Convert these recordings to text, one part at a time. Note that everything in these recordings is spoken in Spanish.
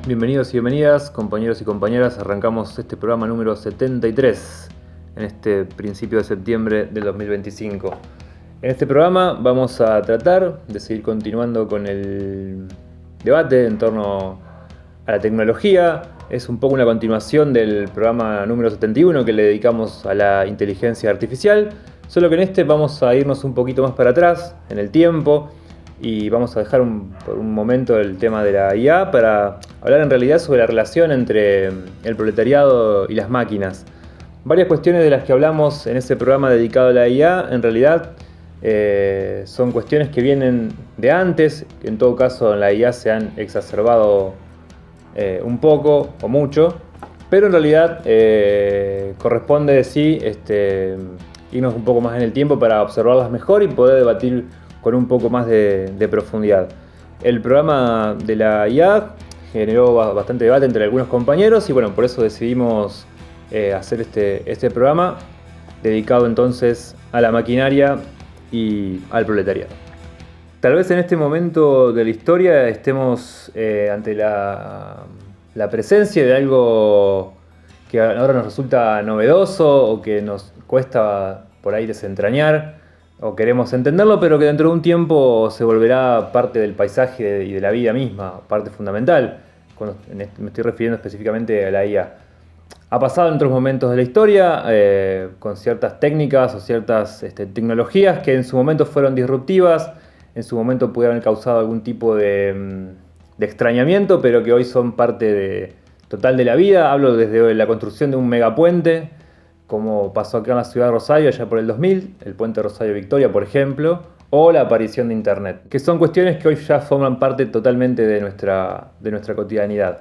Bienvenidos y bienvenidas, compañeros y compañeras. Arrancamos este programa número 73 en este principio de septiembre del 2025. En este programa vamos a tratar de seguir continuando con el debate en torno a la tecnología. Es un poco una continuación del programa número 71 que le dedicamos a la inteligencia artificial, solo que en este vamos a irnos un poquito más para atrás en el tiempo y vamos a dejar por un momento el tema de la IA para hablar en realidad sobre la relación entre el proletariado y las máquinas. Varias cuestiones de las que hablamos en ese programa dedicado a la IA en realidad son cuestiones que vienen de antes, que en todo caso en la IA se han exacerbado un poco o mucho, pero en realidad corresponde sí irnos un poco más en el tiempo para observarlas mejor y poder debatir con un poco más de profundidad. El programa de la IA generó bastante debate entre algunos compañeros y bueno, por eso decidimos hacer este programa dedicado entonces a la maquinaria y al proletariado. Tal vez en este momento de la historia estemos ante la presencia de algo que ahora nos resulta novedoso o que nos cuesta por ahí desentrañar o queremos entenderlo, pero que dentro de un tiempo se volverá parte del paisaje y de la vida misma, parte fundamental. Me estoy refiriendo específicamente a la IA. Ha pasado en otros momentos de la historia con ciertas técnicas o ciertas tecnologías que en su momento fueron disruptivas, en su momento pudieron haber causado algún tipo de extrañamiento, pero que hoy son parte total de la vida. Hablo desde la construcción de un megapuente, como pasó acá en la ciudad de Rosario allá por el 2000, el puente Rosario Victoria, por ejemplo, o la aparición de Internet, que son cuestiones que hoy ya forman parte totalmente de nuestra cotidianidad.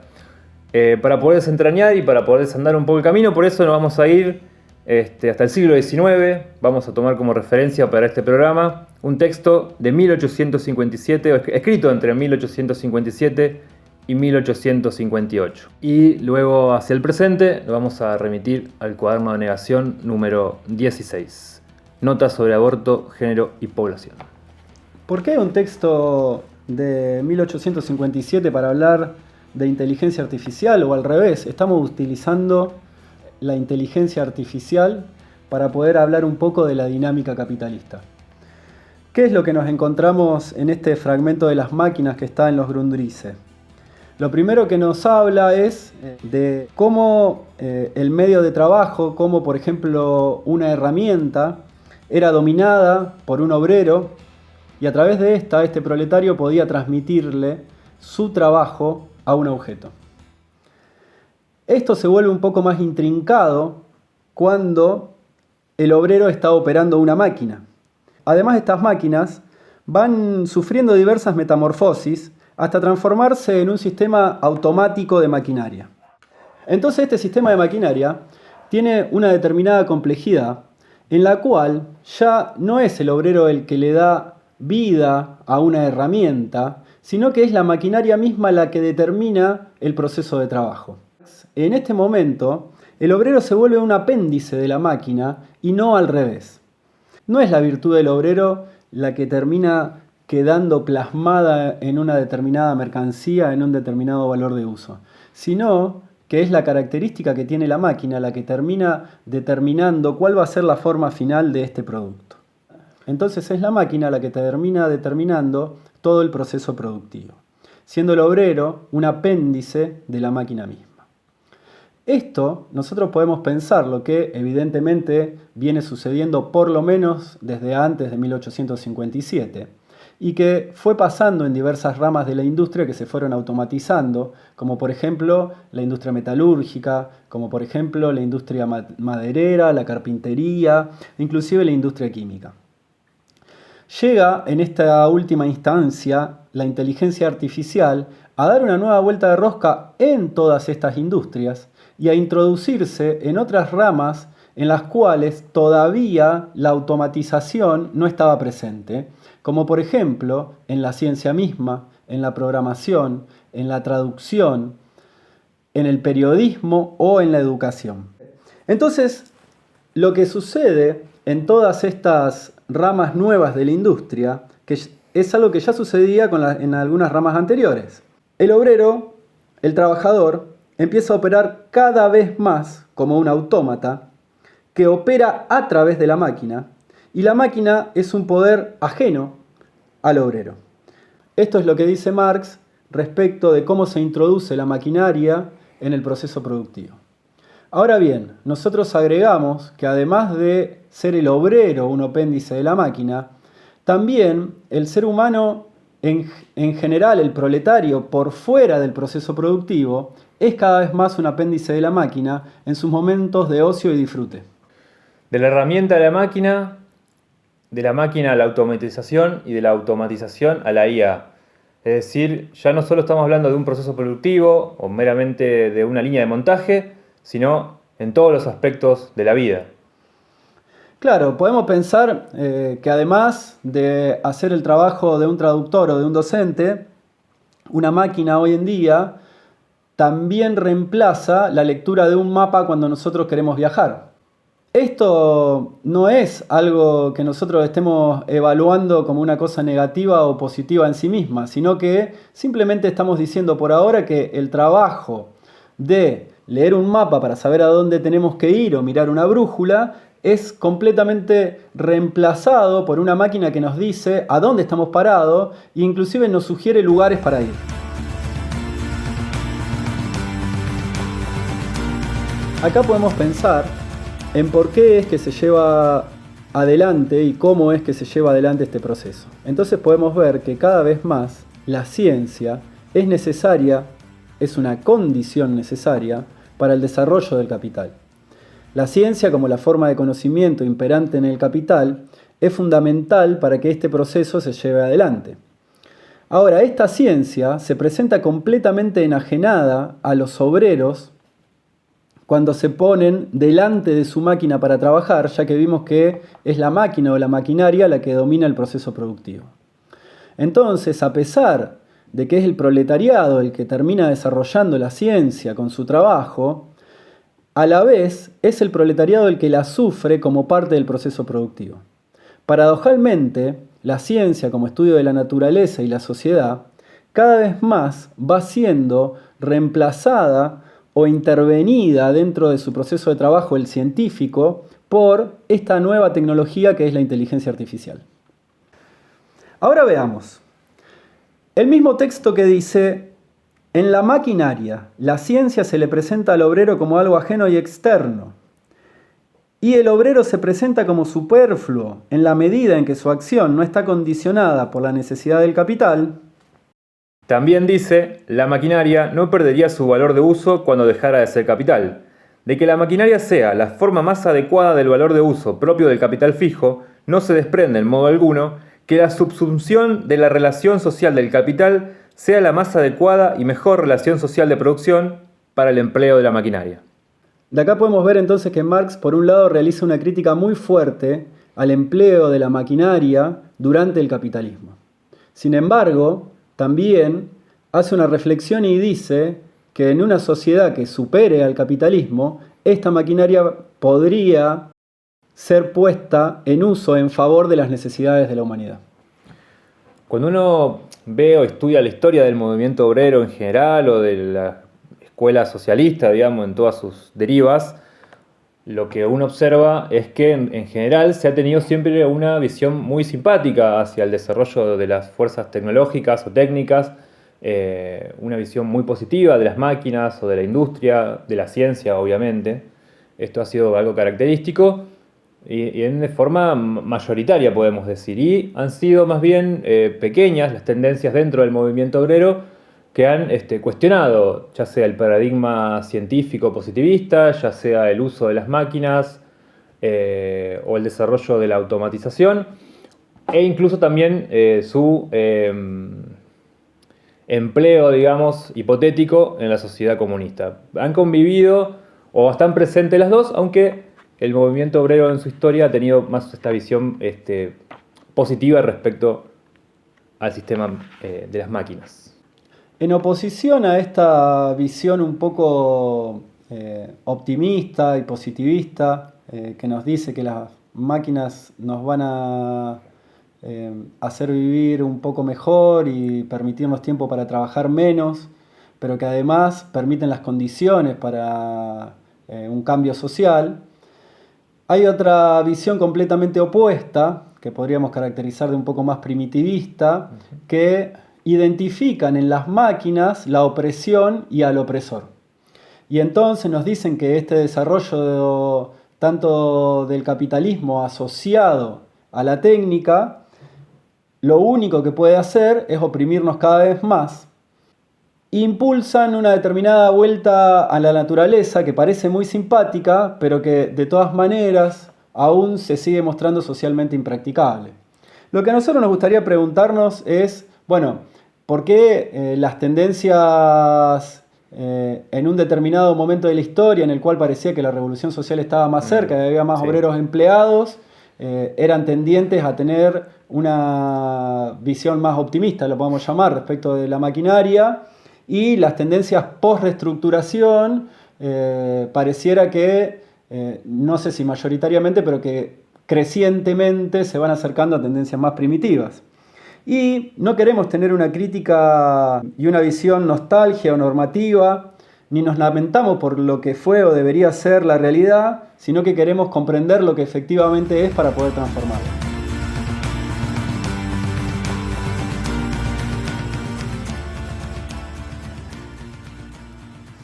Para poder desentrañar y para poder desandar un poco el camino, por eso nos vamos a ir hasta el siglo XIX, vamos a tomar como referencia para este programa un texto de 1857, escrito entre 1857 y 1858. Y luego hacia el presente lo vamos a remitir al cuaderno de negación número 16. Notas sobre aborto, género y población. ¿Por qué un texto de 1857 para hablar de inteligencia artificial o al revés? Estamos utilizando la inteligencia artificial para poder hablar un poco de la dinámica capitalista. ¿Qué es lo que nos encontramos en este fragmento de las máquinas que está en los Grundrisse? Lo primero que nos habla es de cómo el medio de trabajo, como por ejemplo una herramienta, era dominada por un obrero y a través de este proletario podía transmitirle su trabajo a un objeto. Esto se vuelve un poco más intrincado cuando el obrero está operando una máquina. Además, estas máquinas van sufriendo diversas metamorfosis hasta transformarse en un sistema automático de maquinaria. Entonces este sistema de maquinaria tiene una determinada complejidad en la cual ya no es el obrero el que le da vida a una herramienta, sino que es la maquinaria misma la que determina el proceso de trabajo. En este momento, el obrero se vuelve un apéndice de la máquina y no al revés. No es la virtud del obrero la que termina quedando plasmada en una determinada mercancía, en un determinado valor de uso, sino que es la característica que tiene la máquina la que termina determinando cuál va a ser la forma final de este producto. Entonces es la máquina la que termina determinando todo el proceso productivo, siendo el obrero un apéndice de la máquina misma. Esto nosotros podemos pensar lo que evidentemente viene sucediendo por lo menos desde antes de 1857, y que fue pasando en diversas ramas de la industria que se fueron automatizando, como por ejemplo la industria metalúrgica, como por ejemplo la industria maderera, la carpintería, inclusive la industria química. Llega en esta última instancia la inteligencia artificial a dar una nueva vuelta de rosca en todas estas industrias y a introducirse en otras ramas en las cuales todavía la automatización no estaba presente, como por ejemplo en la ciencia misma, en la programación, en la traducción, en el periodismo o en la educación. Entonces, lo que sucede en todas estas ramas nuevas de la industria, que es algo que ya sucedía en algunas ramas anteriores. El obrero el trabajador empieza a operar cada vez más como un autómata que opera a través de la máquina, y la máquina es un poder ajeno al obrero. Esto es lo que dice Marx respecto de cómo se introduce la maquinaria en el proceso productivo. Ahora bien, nosotros agregamos que además de ser el obrero un apéndice de la máquina, también el ser humano en general, el proletario por fuera del proceso productivo, es cada vez más un apéndice de la máquina en sus momentos de ocio y disfrute. De la herramienta a la máquina, de la máquina a la automatización y de la automatización a la IA. Es decir, ya no solo estamos hablando de un proceso productivo o meramente de una línea de montaje, sino en todos los aspectos de la vida. Claro, podemos pensar que además de hacer el trabajo de un traductor o de un docente, una máquina hoy en día también reemplaza la lectura de un mapa cuando nosotros queremos viajar. Esto no es algo que nosotros estemos evaluando como una cosa negativa o positiva en sí misma, sino que simplemente estamos diciendo por ahora que el trabajo de leer un mapa para saber a dónde tenemos que ir o mirar una brújula es completamente reemplazado por una máquina que nos dice a dónde estamos parados e inclusive nos sugiere lugares para ir. Acá podemos pensar en por qué es que se lleva adelante y cómo es que se lleva adelante este proceso. Entonces podemos ver que cada vez más la ciencia es necesaria, es una condición necesaria para el desarrollo del capital. La ciencia, como la forma de conocimiento imperante en el capital, es fundamental para que este proceso se lleve adelante. Ahora, esta ciencia se presenta completamente enajenada a los obreros cuando se ponen delante de su máquina para trabajar, ya que vimos que es la máquina o la maquinaria la que domina el proceso productivo. Entonces, a pesar de que es el proletariado el que termina desarrollando la ciencia con su trabajo, a la vez es el proletariado el que la sufre como parte del proceso productivo. Paradojalmente, la ciencia como estudio de la naturaleza y la sociedad cada vez más va siendo reemplazada o intervenida dentro de su proceso de trabajo el científico por esta nueva tecnología que es la inteligencia artificial. Ahora veamos. El mismo texto que dice: en la maquinaria, la ciencia se le presenta al obrero como algo ajeno y externo, y el obrero se presenta como superfluo en la medida en que su acción no está condicionada por la necesidad del capital. También dice, la maquinaria no perdería su valor de uso cuando dejara de ser capital. De que la maquinaria sea la forma más adecuada del valor de uso propio del capital fijo, no se desprende en modo alguno que la subsunción de la relación social del capital sea la más adecuada y mejor relación social de producción para el empleo de la maquinaria. De acá podemos ver entonces que Marx, por un lado, realiza una crítica muy fuerte al empleo de la maquinaria durante el capitalismo. Sin embargo, también hace una reflexión y dice que en una sociedad que supere al capitalismo, esta maquinaria podría ser puesta en uso en favor de las necesidades de la humanidad. Cuando uno ve o estudia la historia del movimiento obrero en general o de la escuela socialista, digamos, en todas sus derivas, lo que uno observa es que en general se ha tenido siempre una visión muy simpática hacia el desarrollo de las fuerzas tecnológicas o técnicas, una visión muy positiva de las máquinas o de la industria, de la ciencia, obviamente. Esto ha sido algo característico y en forma mayoritaria, podemos decir. Y han sido más bien pequeñas las tendencias dentro del movimiento obrero que han cuestionado ya sea el paradigma científico positivista, ya sea el uso de las máquinas o el desarrollo de la automatización, e incluso también su empleo, digamos, hipotético en la sociedad comunista. Han convivido o están presentes las dos, aunque el movimiento obrero en su historia ha tenido más esta visión positiva respecto al sistema de las máquinas. En oposición a esta visión un poco optimista y positivista, que nos dice que las máquinas nos van a hacer vivir un poco mejor y permitirnos tiempo para trabajar menos, pero que además permiten las condiciones para un cambio social. Hay otra visión completamente opuesta, que podríamos caracterizar de un poco más primitivista, que identifican en las máquinas la opresión y al opresor. Y entonces nos dicen que este desarrollo tanto del capitalismo asociado a la técnica, lo único que puede hacer es oprimirnos cada vez más. Impulsan una determinada vuelta a la naturaleza que parece muy simpática, pero que de todas maneras aún se sigue mostrando socialmente impracticable. Lo que a nosotros nos gustaría preguntarnos es, bueno, ¿por qué las tendencias en un determinado momento de la historia en el cual parecía que la revolución social estaba más cerca, que había más obreros empleados, eran tendientes a tener una visión más optimista, lo podemos llamar, respecto de la maquinaria, y las tendencias post-reestructuración pareciera que, no sé si mayoritariamente, pero que crecientemente se van acercando a tendencias más primitivas? Y no queremos tener una crítica y una visión nostalgia o normativa, ni nos lamentamos por lo que fue o debería ser la realidad, sino que queremos comprender lo que efectivamente es para poder transformarlo.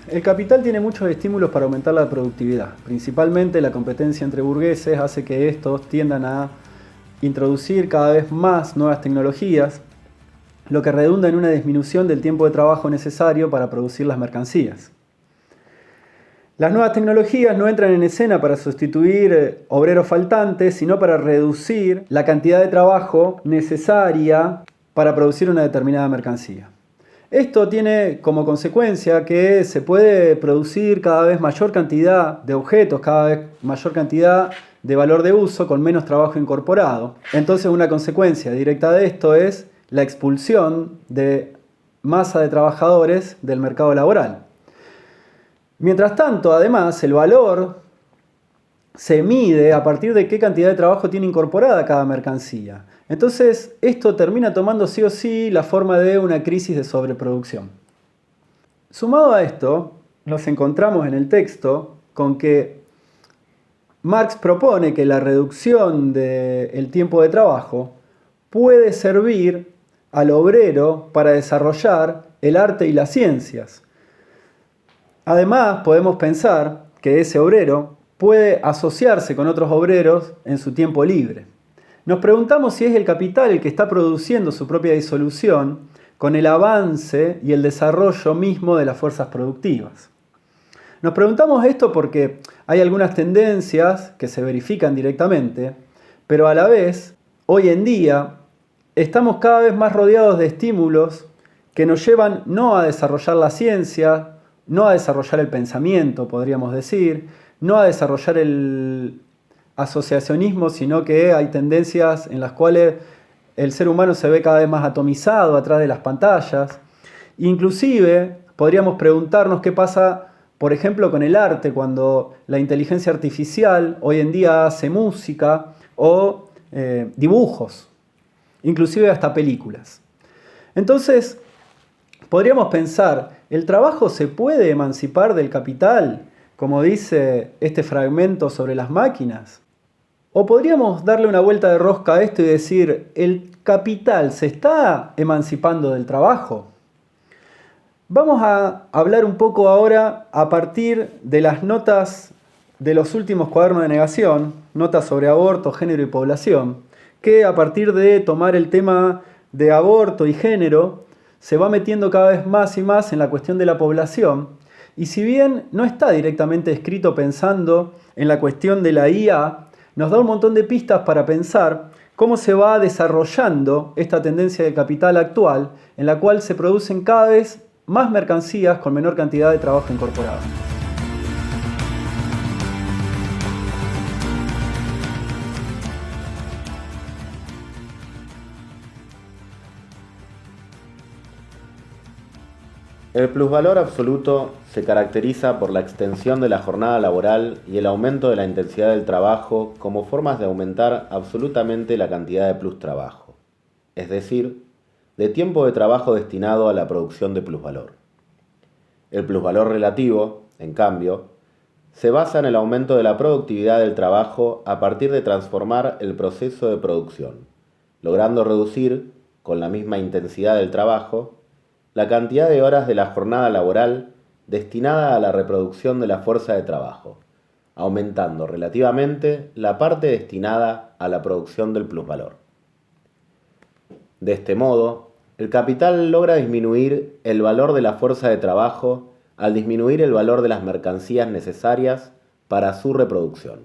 El capital tiene muchos estímulos para aumentar la productividad. Principalmente la competencia entre burgueses hace que estos tiendan a introducir cada vez más nuevas tecnologías, lo que redunda en una disminución del tiempo de trabajo necesario para producir las mercancías. Las nuevas tecnologías no entran en escena para sustituir obreros faltantes, sino para reducir la cantidad de trabajo necesaria para producir una determinada mercancía. Esto tiene como consecuencia que se puede producir cada vez mayor cantidad de objetos, cada vez mayor cantidad de valor de uso con menos trabajo incorporado. Entonces una consecuencia directa de esto es la expulsión de masa de trabajadores del mercado laboral. Mientras tanto, además, el valor se mide a partir de qué cantidad de trabajo tiene incorporada cada mercancía. Entonces, esto termina tomando sí o sí la forma de una crisis de sobreproducción. Sumado a esto, nos encontramos en el texto con que Marx propone que la reducción del tiempo de trabajo puede servir al obrero para desarrollar el arte y las ciencias. Además, podemos pensar que ese obrero puede asociarse con otros obreros en su tiempo libre. Nos preguntamos si es el capital el que está produciendo su propia disolución con el avance y el desarrollo mismo de las fuerzas productivas. Nos preguntamos esto porque hay algunas tendencias que se verifican directamente, pero a la vez, hoy en día, estamos cada vez más rodeados de estímulos que nos llevan no a desarrollar la ciencia, no a desarrollar el pensamiento, podríamos decir, no a desarrollar el asociacionismo, sino que hay tendencias en las cuales el ser humano se ve cada vez más atomizado atrás de las pantallas. Inclusive podríamos preguntarnos qué pasa, por ejemplo, con el arte, cuando la inteligencia artificial hoy en día hace música o dibujos, inclusive hasta películas. Entonces, podríamos pensar, ¿el trabajo se puede emancipar del capital, como dice este fragmento sobre las máquinas? ¿O podríamos darle una vuelta de rosca a esto y decir, ¿el capital se está emancipando del trabajo? Vamos a hablar un poco ahora a partir de las notas de los últimos cuadernos de negación, notas sobre aborto, género y población, que a partir de tomar el tema de aborto y género, se va metiendo cada vez más y más en la cuestión de la población. Y si bien no está directamente escrito pensando en la cuestión de la IA, nos da un montón de pistas para pensar cómo se va desarrollando esta tendencia del capital actual, en la cual se producen cada vez más mercancías con menor cantidad de trabajo incorporado. El plusvalor absoluto se caracteriza por la extensión de la jornada laboral y el aumento de la intensidad del trabajo como formas de aumentar absolutamente la cantidad de plustrabajo, es decir, de tiempo de trabajo destinado a la producción de plusvalor. El plusvalor relativo, en cambio, se basa en el aumento de la productividad del trabajo a partir de transformar el proceso de producción, logrando reducir, con la misma intensidad del trabajo, la cantidad de horas de la jornada laboral destinada a la reproducción de la fuerza de trabajo, aumentando relativamente la parte destinada a la producción del plusvalor. De este modo, el capital logra disminuir el valor de la fuerza de trabajo al disminuir el valor de las mercancías necesarias para su reproducción.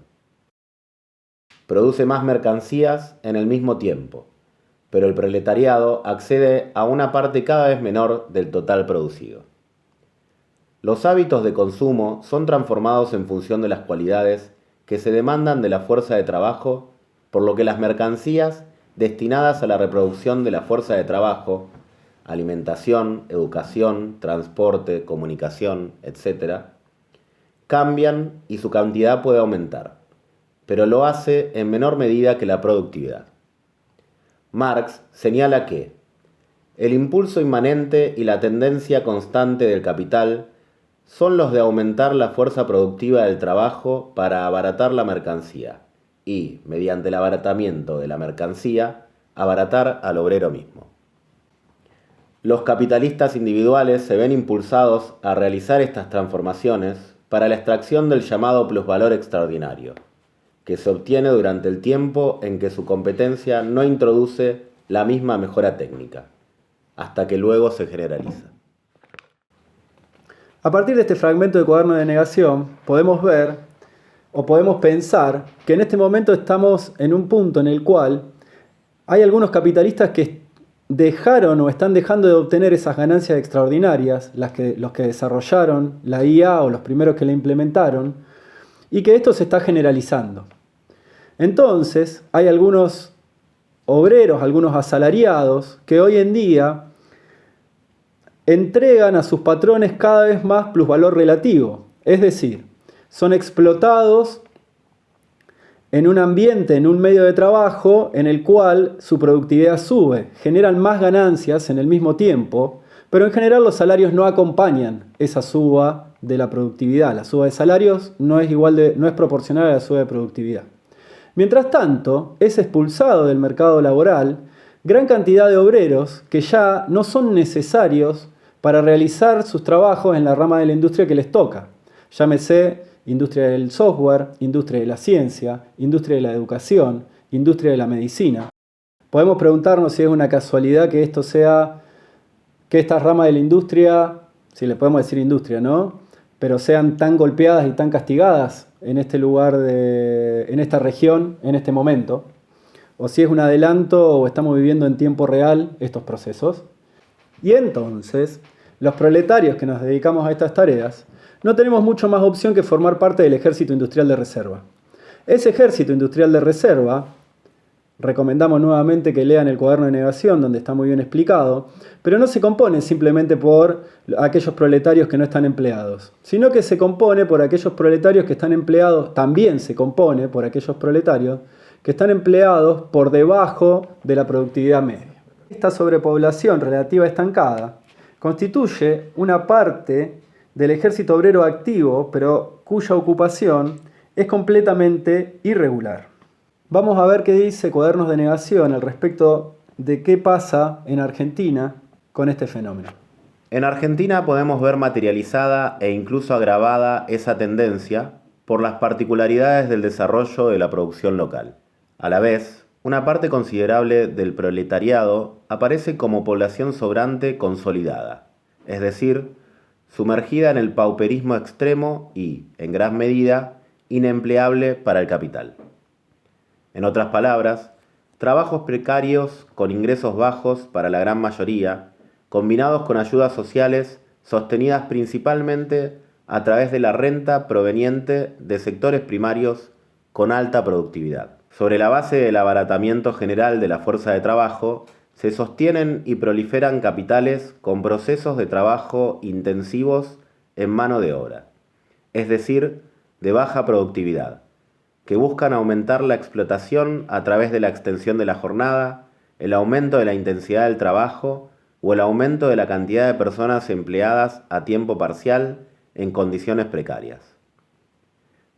Produce más mercancías en el mismo tiempo, pero el proletariado accede a una parte cada vez menor del total producido. Los hábitos de consumo son transformados en función de las cualidades que se demandan de la fuerza de trabajo, por lo que las mercancías destinadas a la reproducción de la fuerza de trabajo, alimentación, educación, transporte, comunicación, etc., cambian y su cantidad puede aumentar, pero lo hace en menor medida que la productividad. Marx señala que el impulso inmanente y la tendencia constante del capital son los de aumentar la fuerza productiva del trabajo para abaratar la mercancía y, mediante el abaratamiento de la mercancía, abaratar al obrero mismo. Los capitalistas individuales se ven impulsados a realizar estas transformaciones para la extracción del llamado plusvalor extraordinario, que se obtiene durante el tiempo en que su competencia no introduce la misma mejora técnica, hasta que luego se generaliza. A partir de este fragmento de Cuaderno de Negación, podemos ver o podemos pensar que en este momento estamos en un punto en el cual hay algunos capitalistas que dejaron o están dejando de obtener esas ganancias extraordinarias, los que desarrollaron la IA o los primeros que la implementaron, y que esto se está generalizando. Entonces, hay algunos obreros, algunos asalariados, que hoy en día entregan a sus patrones cada vez más plusvalor relativo, es decir, son explotados en un ambiente, en un medio de trabajo en el cual su productividad sube, generan más ganancias en el mismo tiempo, pero en general los salarios no acompañan esa suba de la productividad. La suba de salarios no es proporcional a la suba de productividad. Mientras tanto, es expulsado del mercado laboral gran cantidad de obreros que ya no son necesarios para realizar sus trabajos en la rama de la industria que les toca. Llámese industria del software, industria de la ciencia, industria de la educación, industria de la medicina. Podemos preguntarnos si es una casualidad que estas ramas de la industria, si le podemos decir industria, ¿no?, pero sean tan golpeadas y tan castigadas en este lugar, en esta región, en este momento, o si es un adelanto o estamos viviendo en tiempo real estos procesos. Y entonces, los proletarios que nos dedicamos a estas tareas, no tenemos mucho más opción que formar parte del ejército industrial de reserva. Ese ejército industrial de reserva, recomendamos nuevamente que lean el Cuaderno de Negación, donde está muy bien explicado, pero no se compone simplemente por aquellos proletarios que no están empleados, sino que se compone por aquellos proletarios que están empleados, también se compone por aquellos proletarios que están empleados por debajo de la productividad media. Esta sobrepoblación relativa estancada constituye una parte del ejército obrero activo, pero cuya ocupación es completamente irregular. Vamos a ver qué dice Cuadernos de Negación al respecto de qué pasa en Argentina con este fenómeno. En Argentina podemos ver materializada e incluso agravada esa tendencia por las particularidades del desarrollo de la producción local. A la vez, una parte considerable del proletariado aparece como población sobrante consolidada, es decir, sumergida en el pauperismo extremo y, en gran medida, inempleable para el capital. En otras palabras, trabajos precarios con ingresos bajos para la gran mayoría, combinados con ayudas sociales sostenidas principalmente a través de la renta proveniente de sectores primarios con alta productividad. Sobre la base del abaratamiento general de la fuerza de trabajo, se sostienen y proliferan capitales con procesos de trabajo intensivos en mano de obra, es decir, de baja productividad, que buscan aumentar la explotación a través de la extensión de la jornada, el aumento de la intensidad del trabajo o el aumento de la cantidad de personas empleadas a tiempo parcial en condiciones precarias.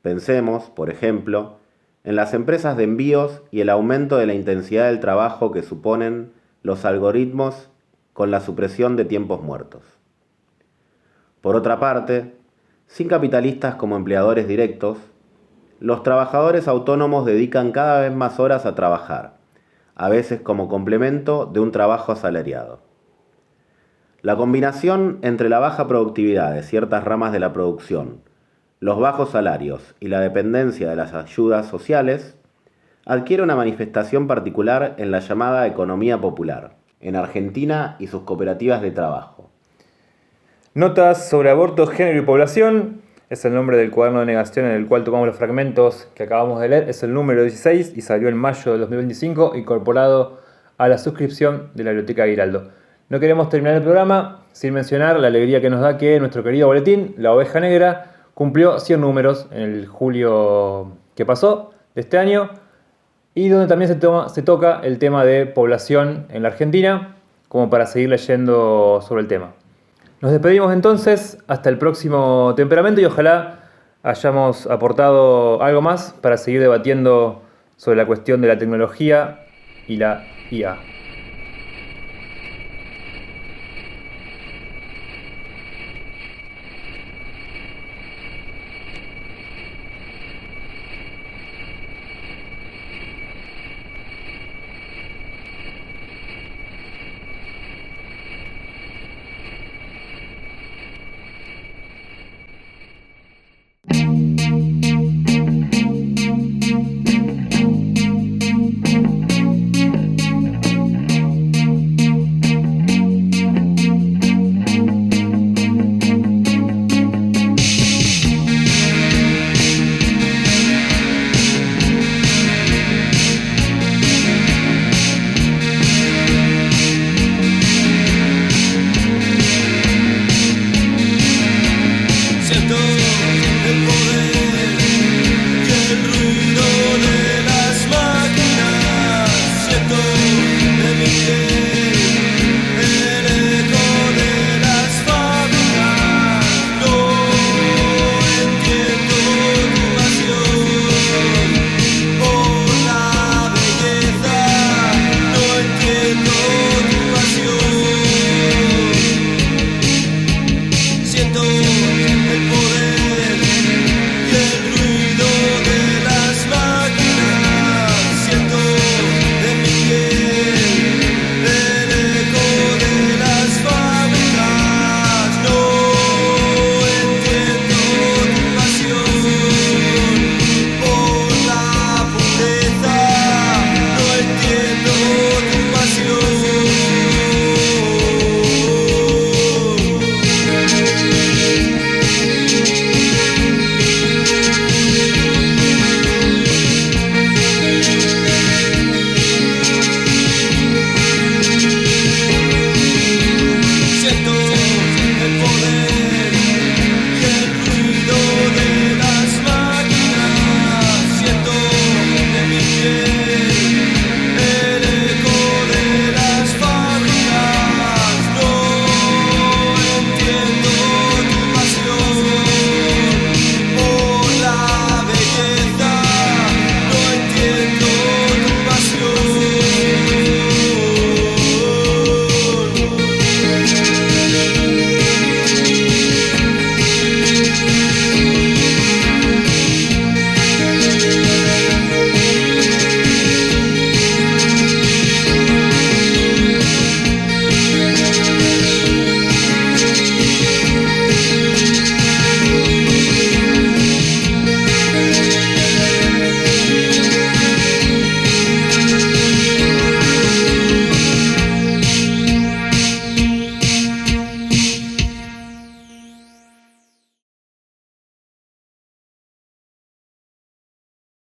Pensemos, por ejemplo, en las empresas de envíos y el aumento de la intensidad del trabajo que suponen los algoritmos con la supresión de tiempos muertos. Por otra parte, sin capitalistas como empleadores directos, los trabajadores autónomos dedican cada vez más horas a trabajar, a veces como complemento de un trabajo asalariado. La combinación entre la baja productividad de ciertas ramas de la producción, los bajos salarios y la dependencia de las ayudas sociales adquiere una manifestación particular en la llamada economía popular, en Argentina y sus cooperativas de trabajo. Notas sobre aborto, género y población es el nombre del cuaderno de negación en el cual tomamos los fragmentos que acabamos de leer. Es el número 16 y salió en mayo de 2025, incorporado a la suscripción de la Biblioteca Giraldo. No queremos terminar el programa sin mencionar la alegría que nos da que nuestro querido boletín, La Oveja Negra, cumplió 100 números en el julio que pasó de este año, y donde también se toca el tema de población en la Argentina, como para seguir leyendo sobre el tema. Nos despedimos entonces, hasta el próximo Temperamento, y ojalá hayamos aportado algo más para seguir debatiendo sobre la cuestión de la tecnología y la IA.